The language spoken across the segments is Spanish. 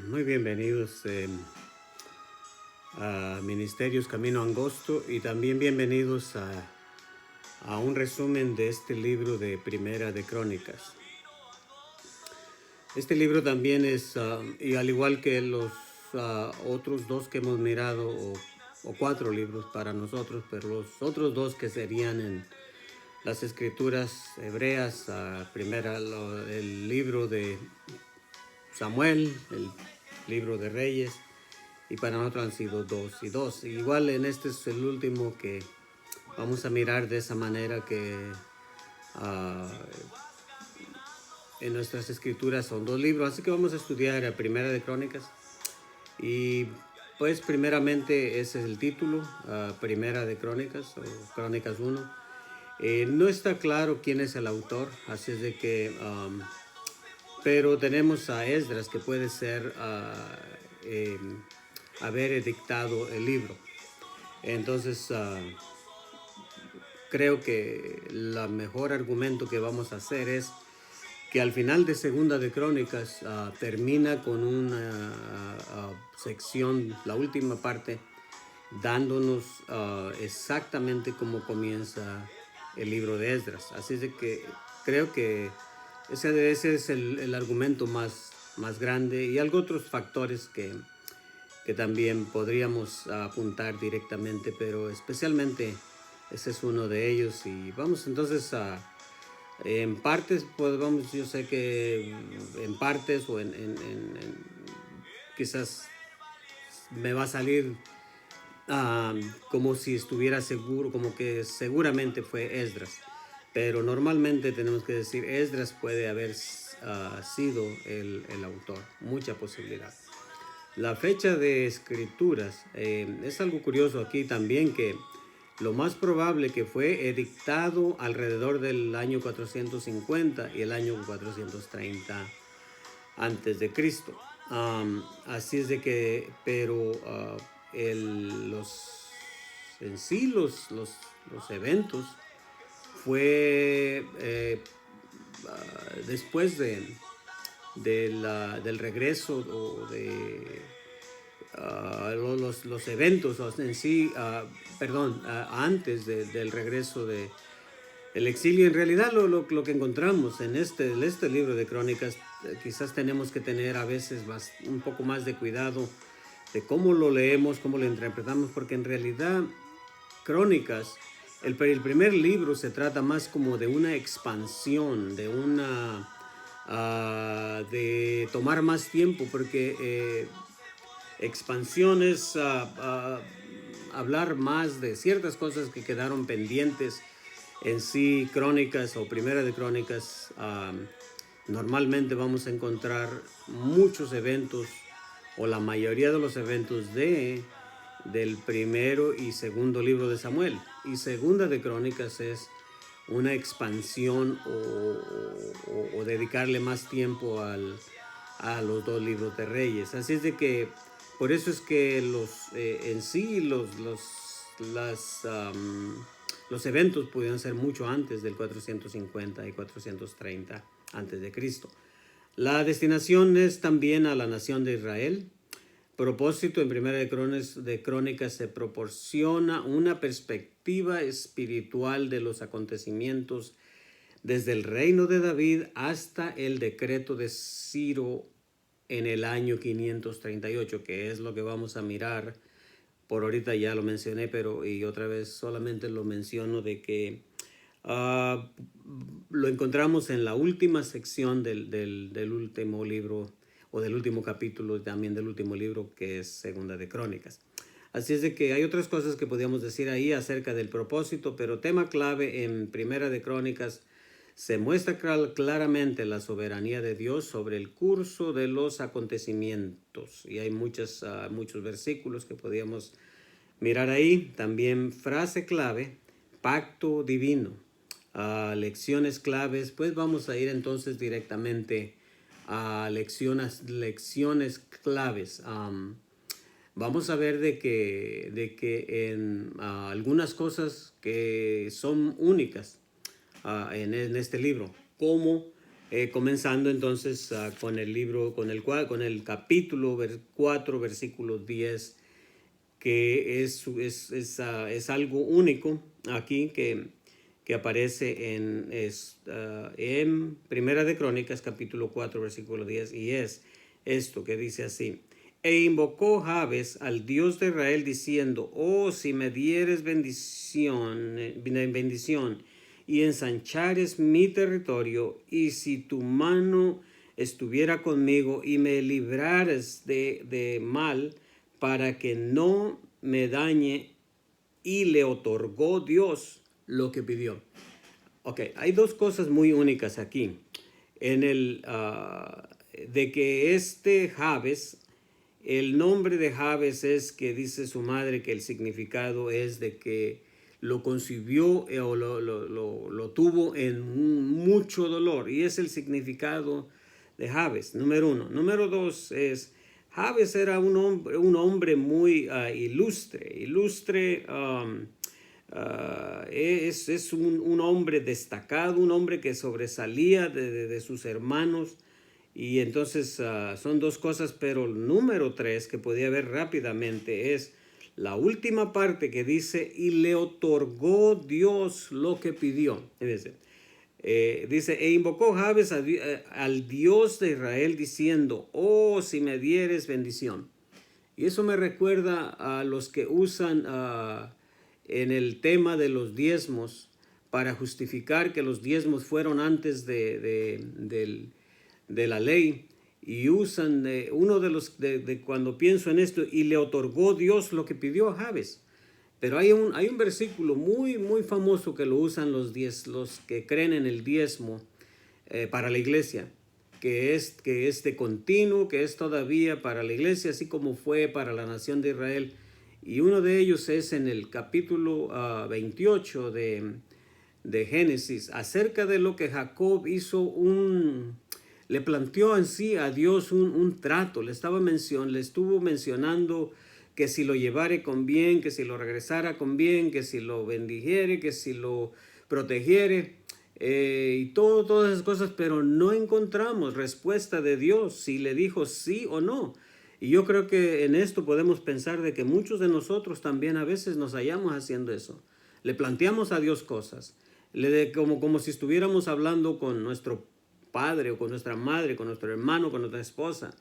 Muy bienvenidos a Ministerios Camino Angosto y también bienvenidos a un resumen de este libro de Primera de Crónicas. Este libro también es, y al igual que los otros dos que hemos mirado, o cuatro libros para nosotros, pero los otros dos que serían en las escrituras hebreas, el libro de Samuel, el libro de Reyes, y para nosotros han sido dos y dos. Igual en este es el último que vamos a mirar de esa manera, que en nuestras escrituras son dos libros, así que vamos a estudiar a Primera de Crónicas. Y pues primeramente ese es el título, Primera de Crónicas o Crónicas 1. No está claro quién es el autor, así es de que pero tenemos a Esdras, que puede ser haber edictado el libro. Entonces creo que el mejor argumento que vamos a hacer es que al final de Segunda de Crónicas termina con una sección, la última parte, dándonos exactamente cómo comienza el libro de Esdras. Así es de que creo que ese es el argumento más grande, y algo otros factores que también podríamos apuntar directamente, pero especialmente ese es uno de ellos. Y vamos entonces en partes, pues vamos, yo sé que en partes o quizás me va a salir como si estuviera seguro, como que seguramente fue Esdras, pero normalmente tenemos que decir Esdras puede haber sido el autor, mucha posibilidad. La fecha de escrituras es algo curioso aquí también, que lo más probable que fue edictado alrededor del año 450 y el año 430 antes de Cristo. Así es de que, pero en sí los eventos fue después del regreso o de los eventos en sí, antes del regreso del exilio. En realidad lo que encontramos en este libro de Crónicas, quizás tenemos que tener a veces un poco más de cuidado de cómo lo leemos, cómo lo interpretamos, porque en realidad Crónicas, el primer libro se trata más como de una expansión, de de tomar más tiempo, porque expansiones, hablar más de ciertas cosas que quedaron pendientes. En sí, Crónicas o Primera de Crónicas, normalmente vamos a encontrar muchos eventos, o la mayoría de los eventos del primero y segundo libro de Samuel. Y Segunda de Crónicas es una expansión o dedicarle más tiempo a los dos libros de Reyes. Así es de que por eso es que en sí los eventos pudieron ser mucho antes del 450 y 430 antes de Cristo. La destinación es también a la nación de Israel. Propósito: en Primera de Crónicas se proporciona una perspectiva espiritual de los acontecimientos desde el reino de David hasta el decreto de Ciro en el año 538, que es lo que vamos a mirar. Por ahorita ya lo mencioné, pero y otra vez solamente lo menciono, de que lo encontramos en la última sección del último libro, o del último capítulo también del último libro, que es Segunda de Crónicas. Así es de que hay otras cosas que podríamos decir ahí acerca del propósito, pero tema clave en Primera de Crónicas: se muestra claramente la soberanía de Dios sobre el curso de los acontecimientos. Y hay muchos versículos que podríamos mirar ahí. También frase clave: pacto divino. Lecciones claves, pues vamos a ir entonces directamente a lecciones claves. Vamos a ver de que en algunas cosas que son únicas en este libro, como comenzando entonces con el libro, con el capítulo 4, versículo 10, que es algo único aquí que aparece en Primera de Crónicas, capítulo 4, versículo 10, y es esto que dice así: e invocó Jabes al Dios de Israel diciendo: oh, si me dieres bendición y ensanchares mi territorio, y si tu mano estuviera conmigo y me librares de mal, para que no me dañe. Y le otorgó Dios lo que pidió. Ok, hay dos cosas muy únicas aquí. De que Jabes, el nombre de Jabes es que dice su madre que el significado es de que lo concibió o lo tuvo en mucho dolor. Y es el significado de Jabes, número uno. Número dos es, Jabes era un hombre muy ilustre. Es un hombre destacado, un hombre que sobresalía de sus hermanos. Y entonces son dos cosas, pero el número tres que podía ver rápidamente es la última parte que dice: y le otorgó Dios lo que pidió. Dice, e invocó Jabes al Dios de Israel diciendo: oh, si me dieres bendición. Y eso me recuerda a los que usan en el tema de los diezmos para justificar que los diezmos fueron antes de la ley, y usan uno de los de cuando pienso en esto: y le otorgó Dios lo que pidió a Jabes. Pero hay un versículo muy famoso que lo usan los que creen en el diezmo para la iglesia, que es de continuo, que es todavía para la iglesia, así como fue para la nación de Israel. Y uno de ellos es en el capítulo 28 de Génesis, acerca de lo que Jacob hizo le planteó en sí a Dios un trato. Le estuvo mencionando que si lo llevare con bien, que si lo regresara con bien, que si lo bendijere, que si lo protegiere, y todas esas cosas, pero no encontramos respuesta de Dios si le dijo sí o no. Y yo creo que en esto podemos pensar de que muchos de nosotros también a veces nos hallamos haciendo eso. Le planteamos a Dios cosas, como si estuviéramos hablando con nuestro padre o con nuestra madre, con nuestro hermano, con nuestra esposa.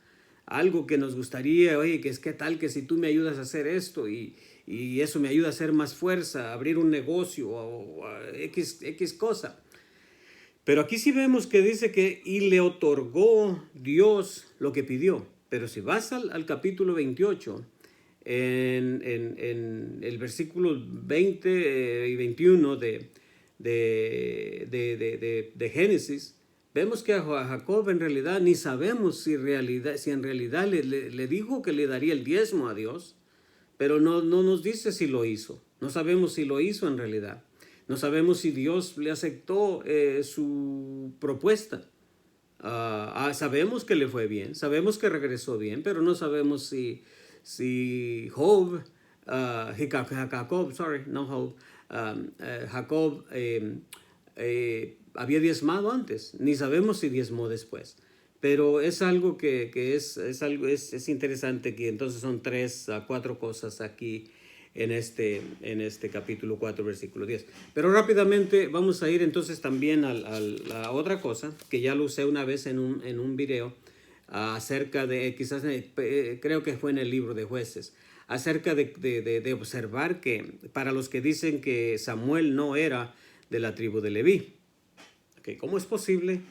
Algo que nos gustaría: oye, ¿qué tal que si tú me ayudas a hacer esto y eso me ayuda a hacer más fuerza, a abrir un negocio o X cosa? Pero aquí sí vemos que dice que y le otorgó Dios lo que pidió. Pero si vas al capítulo 28, en el versículo 20 y 21 de Génesis, vemos que a Jacob en realidad ni sabemos si en realidad le dijo que le daría el diezmo a Dios, pero no nos dice si lo hizo. No sabemos si lo hizo en realidad. No sabemos si Dios le aceptó su propuesta. Sabemos que le fue bien, sabemos que regresó bien, pero no sabemos si Jacob, Jacob había diezmado antes, ni sabemos si diezmó después. Pero es algo que es interesante, que entonces son 3 a 4 cosas aquí en este capítulo 4, versículo 10. Pero rápidamente vamos a ir entonces también a la otra cosa, que ya lo usé una vez en un video, acerca de, quizás creo que fue en el libro de Jueces, acerca de observar que para los que dicen que Samuel no era de la tribu de Leví. Okay, ¿cómo es posible?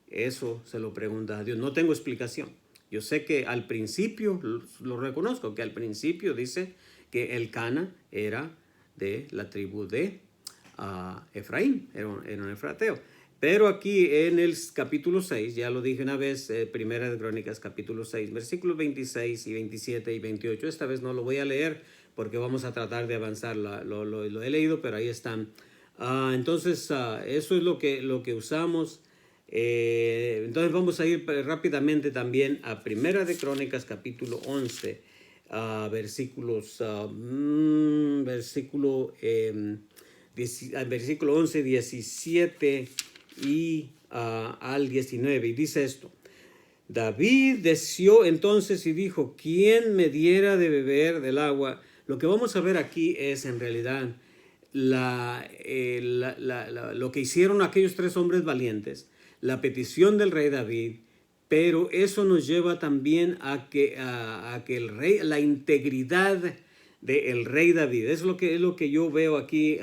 Eso se lo pregunta a Dios. No tengo explicación. Yo sé que al principio, lo reconozco, que al principio dice que Elcana era de la tribu de Efraín, era un efrateo. Pero aquí en el capítulo 6, ya lo dije una vez, Primera de Crónicas, capítulo 6, versículos 26 y 27 y 28. Esta vez no lo voy a leer porque vamos a tratar de avanzar. Lo he leído, pero ahí están. Entonces, eso es lo que usamos. Entonces vamos a ir rápidamente también a Primera de Crónicas, capítulo 11, versículo 11, 17 al 19. Y dice esto: David deseó entonces y dijo, ¿quién me diera de beber del agua? Lo que vamos a ver aquí es en realidad lo que hicieron aquellos tres hombres valientes, la petición del rey David, pero eso nos lleva también a que el rey, la integridad del rey David. Es lo que yo veo aquí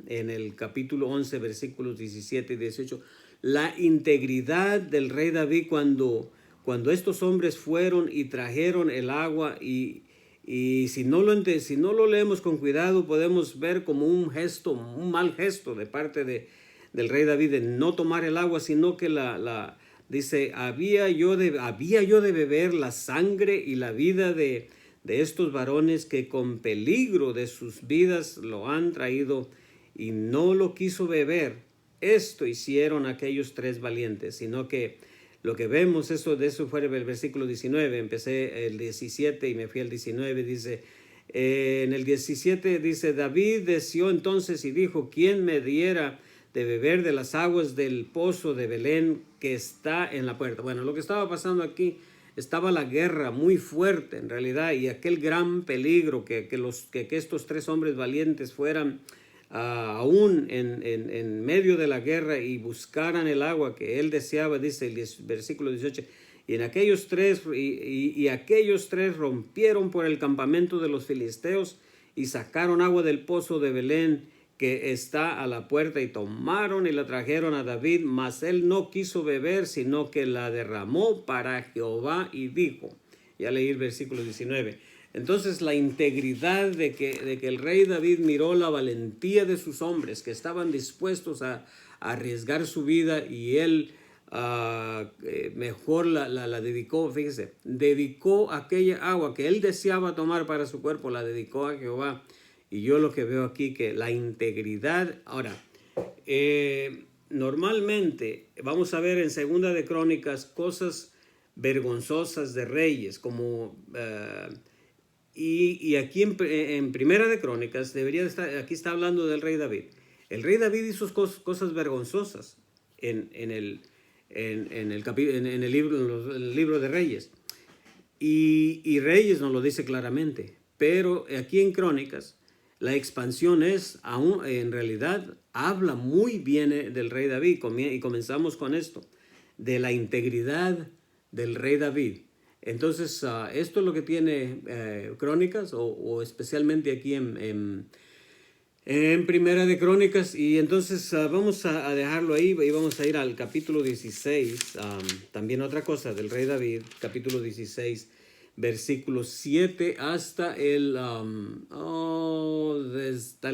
en el capítulo 11, versículos 17 y 18. La integridad del rey David cuando estos hombres fueron y trajeron el agua y si no lo leemos con cuidado, podemos ver como un mal gesto de parte del rey David de no tomar el agua, sino que dice, había yo de beber la sangre y la vida de estos varones que con peligro de sus vidas lo han traído, y no lo quiso beber. Esto hicieron aquellos tres valientes, sino que lo que vemos, de eso fue el versículo 19, empecé el 17 y me fui al 19, dice, en el 17 dice, David deseó entonces y dijo, ¿quién me diera de beber de las aguas del pozo de Belén que está en la puerta? Bueno, lo que estaba pasando aquí, estaba la guerra muy fuerte en realidad, y aquel gran peligro que estos tres hombres valientes fueran aún en medio de la guerra y buscaran el agua que él deseaba, dice el versículo 18, y aquellos tres rompieron por el campamento de los filisteos y sacaron agua del pozo de Belén que está a la puerta, y tomaron y la trajeron a David, mas él no quiso beber, sino que la derramó para Jehová y dijo, ya leí el versículo 19. Entonces la integridad de que el rey David miró la valentía de sus hombres que estaban dispuestos a arriesgar su vida, y él mejor la dedicó, fíjese, dedicó aquella agua que él deseaba tomar para su cuerpo, la dedicó a Jehová. Y yo lo que veo aquí, que la integridad, ahora, normalmente vamos a ver en Segunda de Crónicas cosas vergonzosas de reyes, como... Y aquí en Primera de Crónicas aquí está hablando del rey David. El rey David hizo cosas vergonzosas en el libro de Reyes. Y Reyes nos lo dice claramente. Pero aquí en Crónicas, la expansión en realidad, habla muy bien del rey David. Y comenzamos con esto, de la integridad del rey David. Entonces, esto es lo que tiene Crónicas, o especialmente aquí en Primera de Crónicas. Y entonces vamos a dejarlo ahí y vamos a ir al capítulo 16. También otra cosa del rey David, capítulo 16, versículo 7 hasta el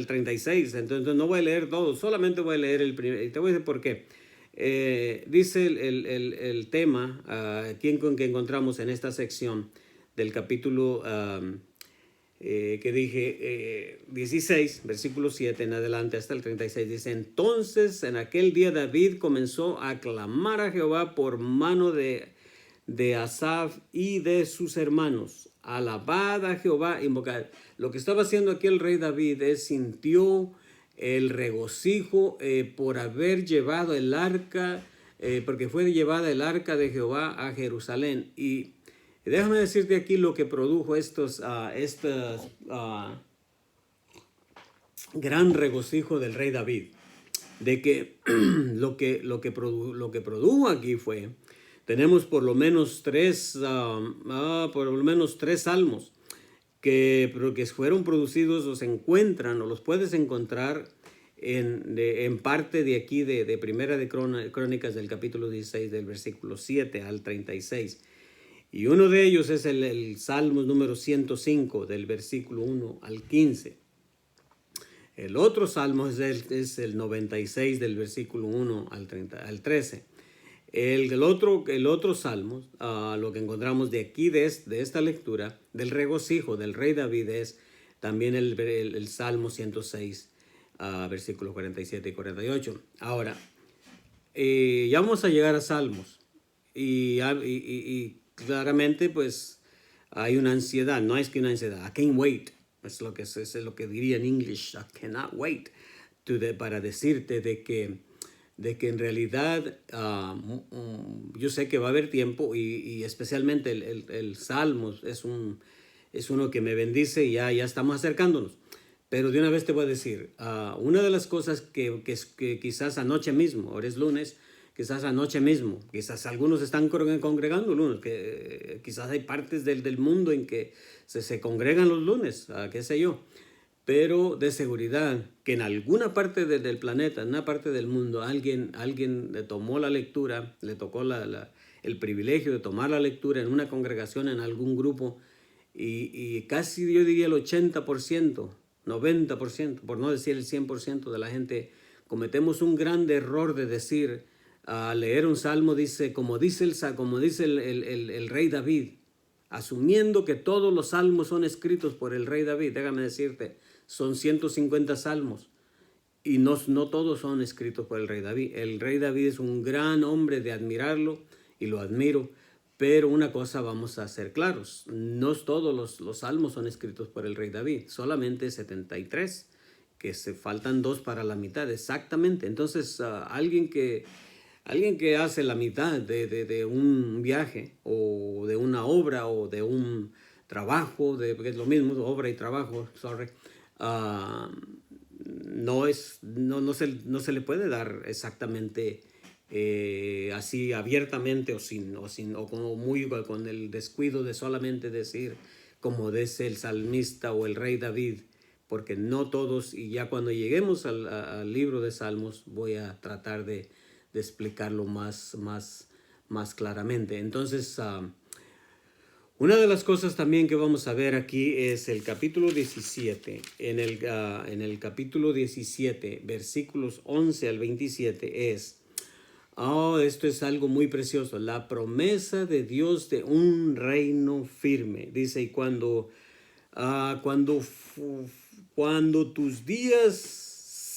36. Entonces no voy a leer todo, solamente voy a leer el primer. Y te voy a decir por qué. Dice el tema que encontramos en esta sección del capítulo que dije 16, versículo 7 en adelante hasta el 36. Dice, entonces en aquel día David comenzó a clamar a Jehová por mano de Asaf y de sus hermanos. Alabad a Jehová, invocad. Lo que estaba haciendo aquí el rey David sintió el regocijo por haber llevado el arca, porque fue llevada el arca de Jehová a Jerusalén. Y déjame decirte aquí lo que produjo estos gran regocijo del rey David, de que lo que produjo aquí fue, tenemos por lo menos tres salmos que fueron producidos, o se encuentran, o los puedes encontrar en parte de aquí de Primera de Crónicas del capítulo 16, del versículo 7 al 36. Y uno de ellos es el Salmo número 105, del versículo 1 al 15. El otro salmo es el 96, del versículo 1 al 13. El otro salmo, lo que encontramos de aquí, de esta lectura, del regocijo del rey David, es también el Salmo 106, versículos 47 y 48. Ahora, ya vamos a llegar a Salmos. Y claramente, pues, hay una ansiedad. No es que una ansiedad. I can't wait. Es lo que diría en English. I cannot wait. Para decirte de que de que en realidad yo sé que va a haber tiempo y especialmente el Salmos es uno que me bendice y ya estamos acercándonos. Pero de una vez te voy a decir, una de las cosas que quizás anoche mismo, ahora es lunes, quizás anoche mismo, quizás algunos están congregando lunes, que quizás hay partes del mundo en que se congregan los lunes, qué sé yo, pero de seguridad que en alguna parte del planeta, en una parte del mundo, alguien le tomó la lectura, le tocó el privilegio de tomar la lectura en una congregación, en algún grupo, y casi yo diría el 80%, 90%, por no decir el 100% de la gente, cometemos un gran error de decir, leer un salmo, dice, como dice el rey David, asumiendo que todos los salmos son escritos por el rey David. Déjame decirte, son 150 salmos y no todos son escritos por el rey David. El rey David es un gran hombre de admirarlo y lo admiro, pero una cosa vamos a ser claros, no todos los salmos son escritos por el rey David, solamente 73, que se faltan 2 para la mitad, exactamente. Entonces, alguien que hace la mitad de un viaje o de una obra o de un trabajo, porque es lo mismo, obra y trabajo, no se le puede dar exactamente así abiertamente o como muy con el descuido de solamente decir como dice el salmista o el rey David, porque no todos, y ya cuando lleguemos al libro de Salmos voy a tratar de explicarlo más claramente. Entonces, una de las cosas también que vamos a ver aquí es el capítulo 17. En el capítulo 17, versículos 11 al 27 esto es algo muy precioso, la promesa de Dios de un reino firme. Dice, y cuando tus días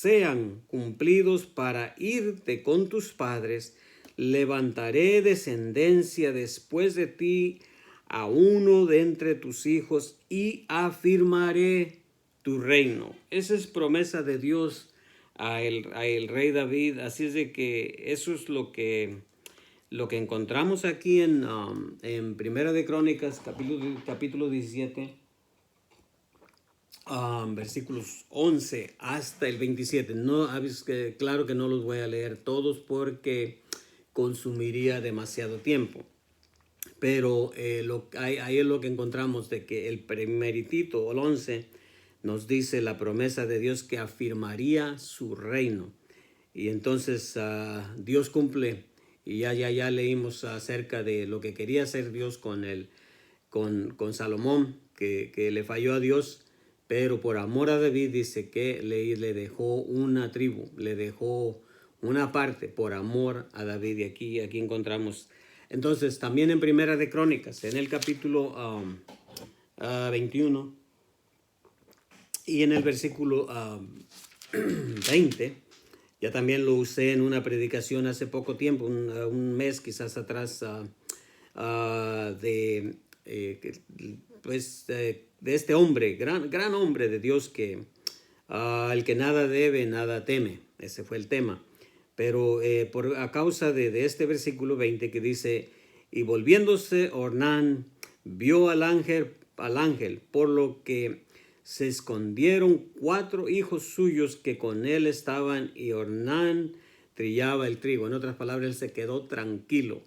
sean cumplidos para irte con tus padres, levantaré descendencia después de ti a uno de entre tus hijos y afirmaré tu reino. Esa es promesa de Dios a el rey David. Así es de que eso es lo que encontramos aquí en Primera de Crónicas, capítulo 17. Versículos 11 hasta el 27. Claro que no los voy a leer todos porque consumiría demasiado tiempo. Pero ahí es lo que encontramos de que el primeritito, o el 11, nos dice la promesa de Dios que afirmaría su reino. Y entonces Dios cumple. Y ya leímos acerca de lo que quería hacer Dios con Salomón, que le falló a Dios. Pero por amor a David dice que le dejó una tribu, le dejó una parte por amor a David. Y aquí encontramos. Entonces también en Primera de Crónicas, en el capítulo 21 y en el versículo 20, ya también lo usé en una predicación hace poco tiempo, un mes quizás atrás, de este hombre, gran hombre de Dios, que el que nada debe, nada teme. Ese fue el tema. Pero a causa de este versículo 20 que dice, y volviéndose Ornán, vio al ángel, por lo que se escondieron 4 hijos suyos que con él estaban, y Ornán trillaba el trigo. En otras palabras, él se quedó tranquilo.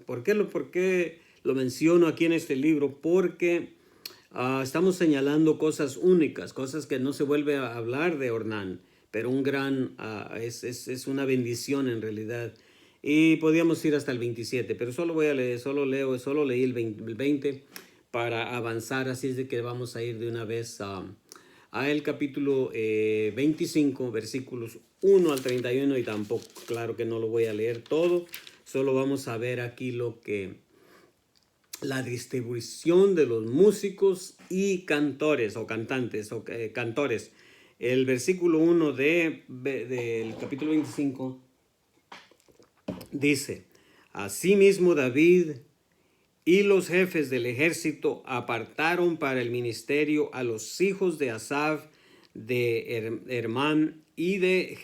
¿Por qué lo menciono aquí en este libro? Porque estamos señalando cosas únicas, cosas que no se vuelve a hablar de Ornán, pero es una bendición en realidad. Y podíamos ir hasta el 27, pero solo leí el 20 para avanzar. Así es de que vamos a ir de una vez a el capítulo 25, versículos 1 al 31, y tampoco, claro que no lo voy a leer todo, solo vamos a ver aquí la distribución de los músicos y cantores o cantantes o cantores. El versículo 1 del capítulo 25 dice, asimismo David y los jefes del ejército apartaron para el ministerio a los hijos de Asaf, de Hermán y de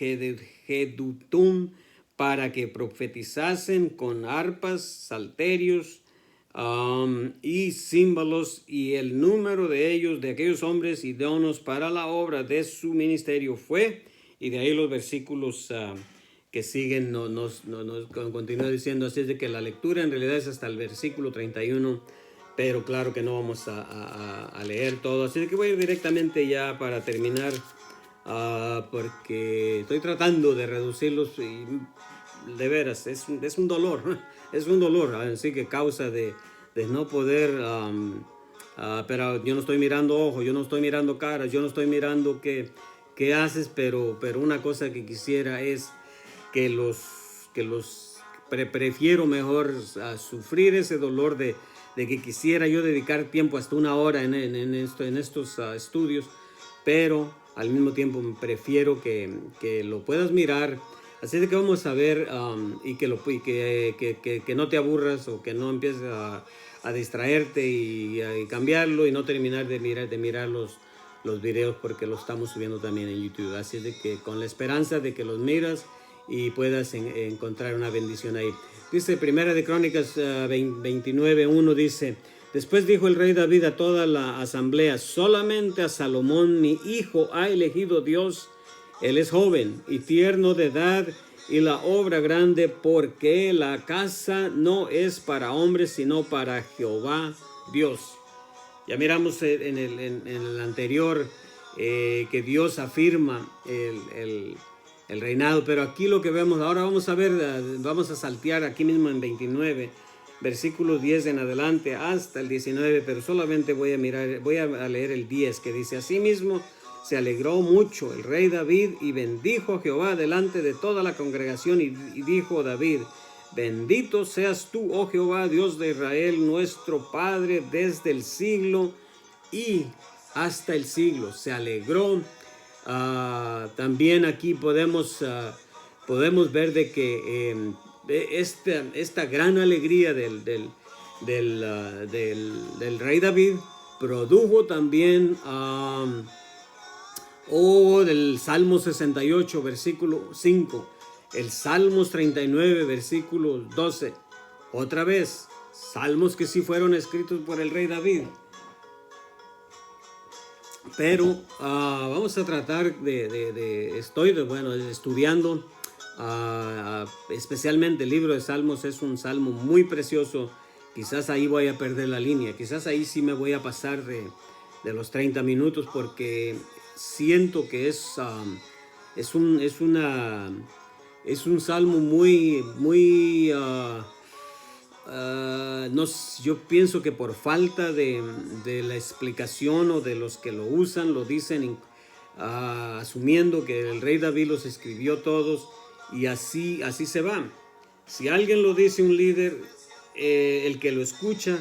Jedutum, para que profetizasen con arpas, salterios y címbalos, y el número de ellos, de aquellos hombres idóneos para la obra de su ministerio fue, y de ahí los versículos que siguen nos continúa diciendo. Así es de que la lectura en realidad es hasta el versículo 31, pero claro que no vamos a leer todo, así de que voy a ir directamente ya para terminar, porque estoy tratando de reducirlos y de veras es un dolor, es un dolor, así que causa de no poder, pero yo no estoy mirando ojos, yo no estoy mirando caras, yo no estoy mirando qué haces, pero una cosa que quisiera es que prefiero mejor sufrir ese dolor de que quisiera yo dedicar tiempo hasta una hora en estos estudios, pero al mismo tiempo prefiero que lo puedas mirar. Así de que vamos a ver y que no te aburras o que no empieces a distraerte y cambiarlo y no terminar de mirar los videos, porque los estamos subiendo también en YouTube. Así de que con la esperanza de que los miras y puedas encontrar una bendición ahí. Dice Primera de Crónicas 29:1, dice: después dijo el rey David a toda la asamblea: solamente a Salomón mi hijo ha elegido Dios. Él es joven y tierno de edad, y la obra grande, porque la casa no es para hombres, sino para Jehová Dios. Ya miramos en el anterior que Dios afirma el reinado, pero aquí lo que vemos, ahora vamos a ver, vamos a saltear aquí mismo en 29, versículo 10 en adelante hasta el 19, pero solamente voy a leer el 10, que dice: asimismo se alegró mucho el rey David y bendijo a Jehová delante de toda la congregación, y dijo David: bendito seas tú, oh Jehová, Dios de Israel, nuestro Padre, desde el siglo y hasta el siglo. Se alegró. También aquí podemos ver de que esta gran alegría del rey David produjo también del Salmo 68, versículo 5, el Salmos 39, versículo 12. Otra vez, salmos que sí fueron escritos por el rey David. Pero vamos a tratar estoy estudiando especialmente el libro de Salmos. Es un salmo muy precioso. Quizás ahí voy a perder la línea, quizás ahí sí me voy a pasar de los 30 minutos, porque siento que es un salmo muy no, yo pienso que por falta de la explicación, o de los que lo usan, lo dicen asumiendo que el rey David los escribió todos, y así se va. Si alguien lo dice, un líder, el que lo escucha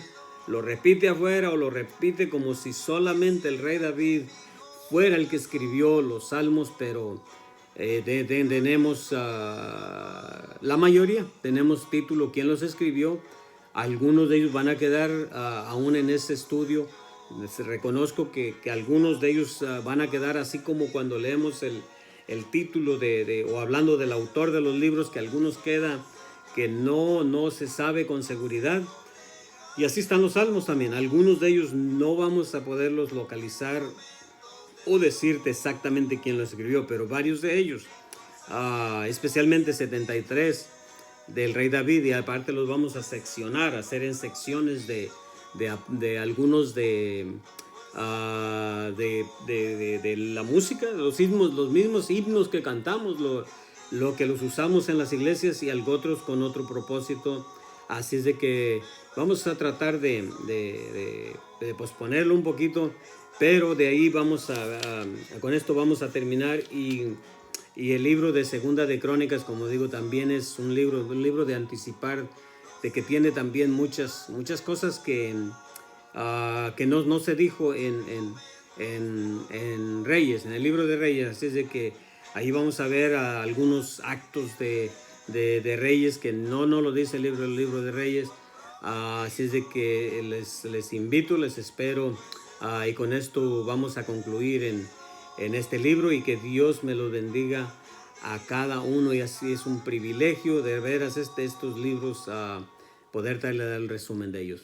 lo repite afuera, o lo repite como si solamente el rey David fuera el que escribió los salmos, pero tenemos la mayoría, tenemos título quién los escribió. Algunos de ellos van a quedar aún en ese estudio. Reconozco que algunos de ellos van a quedar así como cuando leemos el título o hablando del autor de los libros, que algunos queda que no se sabe con seguridad. Y así están los salmos también. Algunos de ellos no vamos a poderlos localizar o decirte exactamente quién lo escribió, pero varios de ellos, especialmente 73 del rey David, y aparte los vamos a seccionar, a hacer en secciones de algunos de la música, los mismos himnos que cantamos, lo que los usamos en las iglesias, y algo otros con otro propósito. Así es de que vamos a tratar de posponerlo un poquito, pero de ahí con esto vamos a terminar. Y el libro de Segunda de Crónicas, como digo, también es un libro de anticipar, de que tiene también muchas cosas que no se dijo en Reyes, en el libro de Reyes. Así es de que ahí vamos a ver algunos actos de Reyes que no lo dice el libro de Reyes. Así es de que les invito, les espero, y con esto vamos a concluir en este libro, y que Dios me lo bendiga a cada uno, y así es un privilegio de veras estos libros, poder darle el resumen de ellos.